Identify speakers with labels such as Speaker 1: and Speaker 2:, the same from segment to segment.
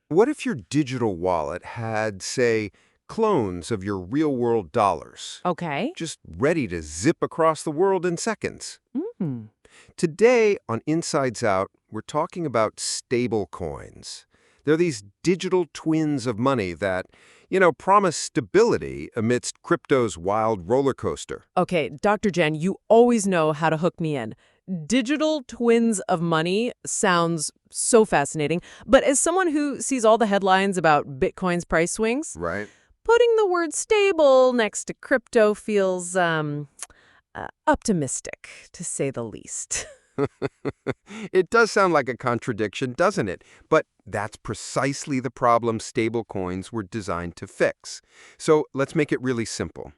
Speaker 1: What if your digital wallet had, say, clones of your real-world dollars,
Speaker 2: Okay.
Speaker 1: just ready to zip across the world in seconds?
Speaker 2: Mm.
Speaker 1: Today on Insides Out, we're talking about stablecoins. They're these digital twins of money that, promise stability amidst crypto's wild roller coaster.
Speaker 2: Okay, Dr. Jen, you always know how to hook me in. Digital twins of money sounds so fascinating, but as someone who sees all the headlines about Bitcoin's price swings,
Speaker 1: Right.
Speaker 2: putting the word stable next to crypto feels optimistic, to say the least.
Speaker 1: It does sound like a contradiction, doesn't it? But that's precisely the problem stablecoins were designed to fix. So let's make it really simple.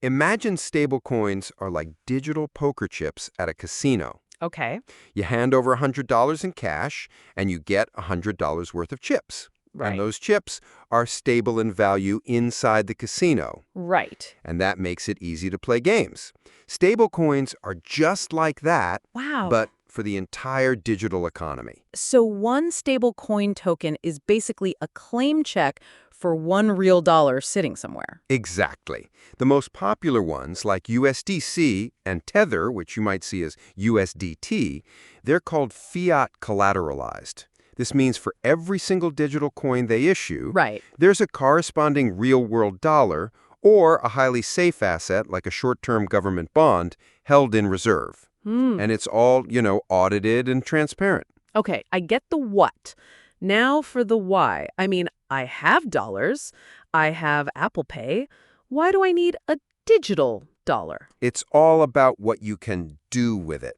Speaker 1: Imagine stablecoins are like digital poker chips at a casino.
Speaker 2: Okay,
Speaker 1: You hand over $100 in cash, and you get $100 worth of chips. And
Speaker 2: right.
Speaker 1: those chips are stable in value inside the casino.
Speaker 2: Right.
Speaker 1: And that makes it easy to play games. Stablecoins are just like that,
Speaker 2: Wow.
Speaker 1: but for the entire digital economy.
Speaker 2: So one stable coin token is basically a claim check for one real dollar sitting somewhere.
Speaker 1: Exactly. The most popular ones, like USDC and Tether, which you might see as USDT, they're called fiat collateralized. This means for every single digital coin they issue,
Speaker 2: Right.
Speaker 1: there's a corresponding real-world dollar or a highly safe asset like a short-term government bond held in reserve.
Speaker 2: Hmm.
Speaker 1: And it's all, audited and transparent.
Speaker 2: Okay, I get the what. Now for the why. I mean, I have dollars. I have Apple Pay. Why do I need a digital dollar?
Speaker 1: It's all about what you can do with it.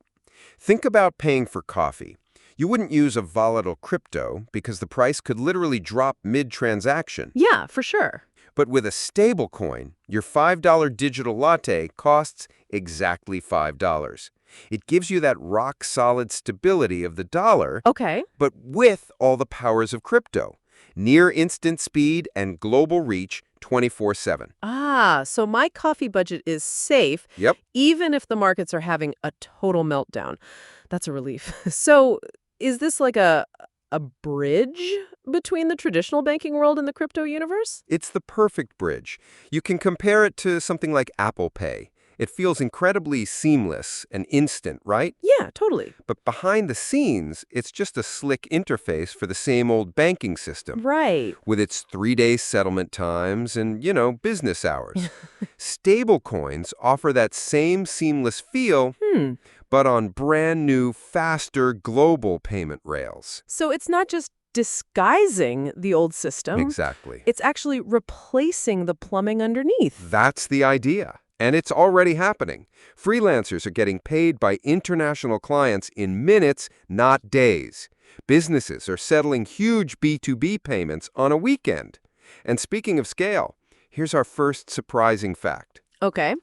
Speaker 1: Think about paying for coffee. You wouldn't use a volatile crypto because the price could literally drop mid-transaction.
Speaker 2: Yeah, for sure.
Speaker 1: But with a stablecoin, your $5 digital latte costs exactly $5. It gives you that rock-solid stability of the dollar,
Speaker 2: Okay.
Speaker 1: but with all the powers of crypto. Near instant speed and global reach 24/7.
Speaker 2: Ah, so my coffee budget is safe,
Speaker 1: Yep.
Speaker 2: even if the markets are having a total meltdown. That's a relief. So, is this like a bridge between the traditional banking world and the crypto universe?
Speaker 1: It's the perfect bridge. You can compare it to something like Apple Pay. It feels incredibly seamless and instant, right?
Speaker 2: Yeah, totally.
Speaker 1: But behind the scenes, it's just a slick interface for the same old banking system,
Speaker 2: Right.
Speaker 1: with its 3-day settlement times and, business hours. Stablecoins offer that same seamless feel,
Speaker 2: Hmm.
Speaker 1: but on brand new, faster global payment rails.
Speaker 2: So it's not just disguising the old system.
Speaker 1: Exactly.
Speaker 2: It's actually replacing the plumbing underneath.
Speaker 1: That's the idea. And it's already happening. Freelancers are getting paid by international clients in minutes, not days. Businesses are settling huge B2B payments on a weekend. And speaking of scale, here's our first surprising fact.
Speaker 2: Okay.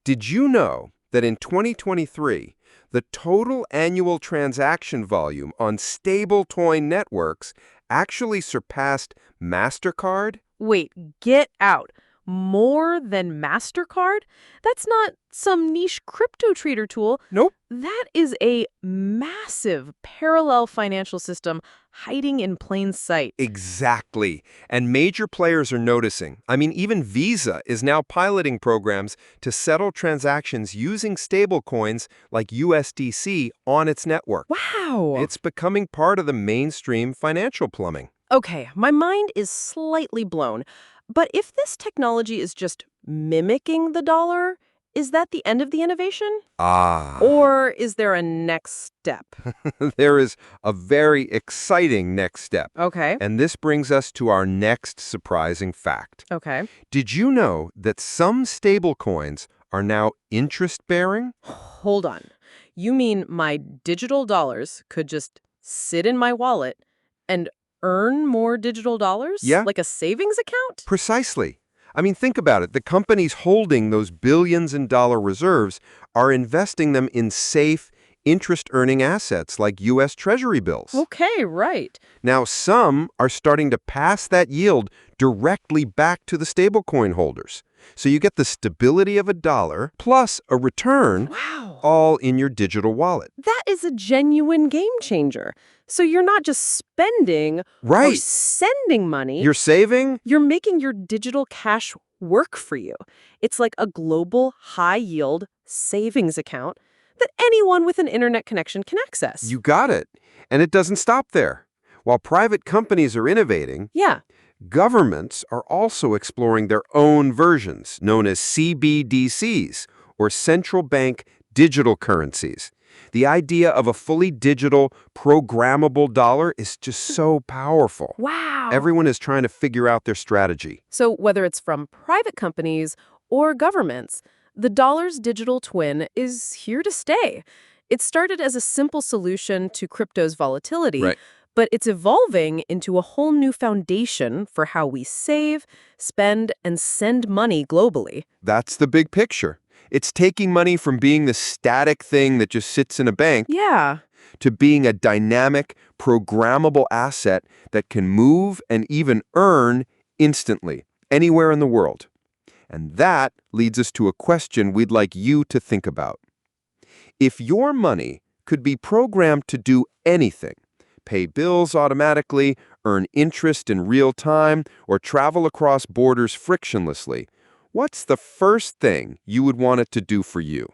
Speaker 1: Did you know that in 2023, the total annual transaction volume on stablecoin networks actually surpassed MasterCard?
Speaker 2: Wait, get out. More than MasterCard? That's not some niche crypto trader tool.
Speaker 1: Nope.
Speaker 2: That is a massive parallel financial system hiding in plain sight.
Speaker 1: Exactly. And major players are noticing. I mean, even Visa is now piloting programs to settle transactions using stablecoins like USDC on its network.
Speaker 2: Wow.
Speaker 1: It's becoming part of the mainstream financial plumbing.
Speaker 2: Okay, my mind is slightly blown. But if this technology is just mimicking the dollar, is that the end of the innovation?
Speaker 1: Ah.
Speaker 2: Or is there a next step?
Speaker 1: There is a very exciting next step.
Speaker 2: Okay.
Speaker 1: And this brings us to our next surprising fact.
Speaker 2: Okay.
Speaker 1: Did you know that some stablecoins are now interest-bearing?
Speaker 2: Hold on. You mean my digital dollars could just sit in my wallet and earn more digital dollars?
Speaker 1: Yeah.
Speaker 2: Like a savings account?
Speaker 1: Precisely. I mean, think about it. The companies holding those billions in dollar reserves are investing them in safe, interest-earning assets like U.S. Treasury bills.
Speaker 2: Okay, right.
Speaker 1: Now, some are starting to pass that yield directly back to the stablecoin holders. So you get the stability of a dollar plus a return,
Speaker 2: Wow.
Speaker 1: all in your digital wallet.
Speaker 3: That is a genuine game changer. So you're not just spending or
Speaker 1: Right.
Speaker 3: sending money.
Speaker 1: You're saving?
Speaker 3: You're making your digital cash work for you. It's like a global high-yield savings account that anyone with an internet connection can access.
Speaker 1: You got it. And it doesn't stop there. While private companies are innovating,
Speaker 3: Yeah.
Speaker 1: governments are also exploring their own versions, known as CBDCs, or central bank digital currencies. The idea of a fully digital, programmable dollar is just so powerful.
Speaker 3: Wow.
Speaker 1: Everyone is trying to figure out their strategy.
Speaker 3: So whether it's from private companies or governments, the dollar's digital twin is here to stay. It started as a simple solution to crypto's volatility,
Speaker 1: Right.
Speaker 3: but it's evolving into a whole new foundation for how we save, spend, and send money globally.
Speaker 1: That's the big picture. It's taking money from being the static thing that just sits in a bank
Speaker 3: Yeah.
Speaker 1: to being a dynamic, programmable asset that can move and even earn instantly, anywhere in the world. And that leads us to a question we'd like you to think about. If your money could be programmed to do anything, pay bills automatically, earn interest in real time, or travel across borders frictionlessly, what's the first thing you would want it to do for you?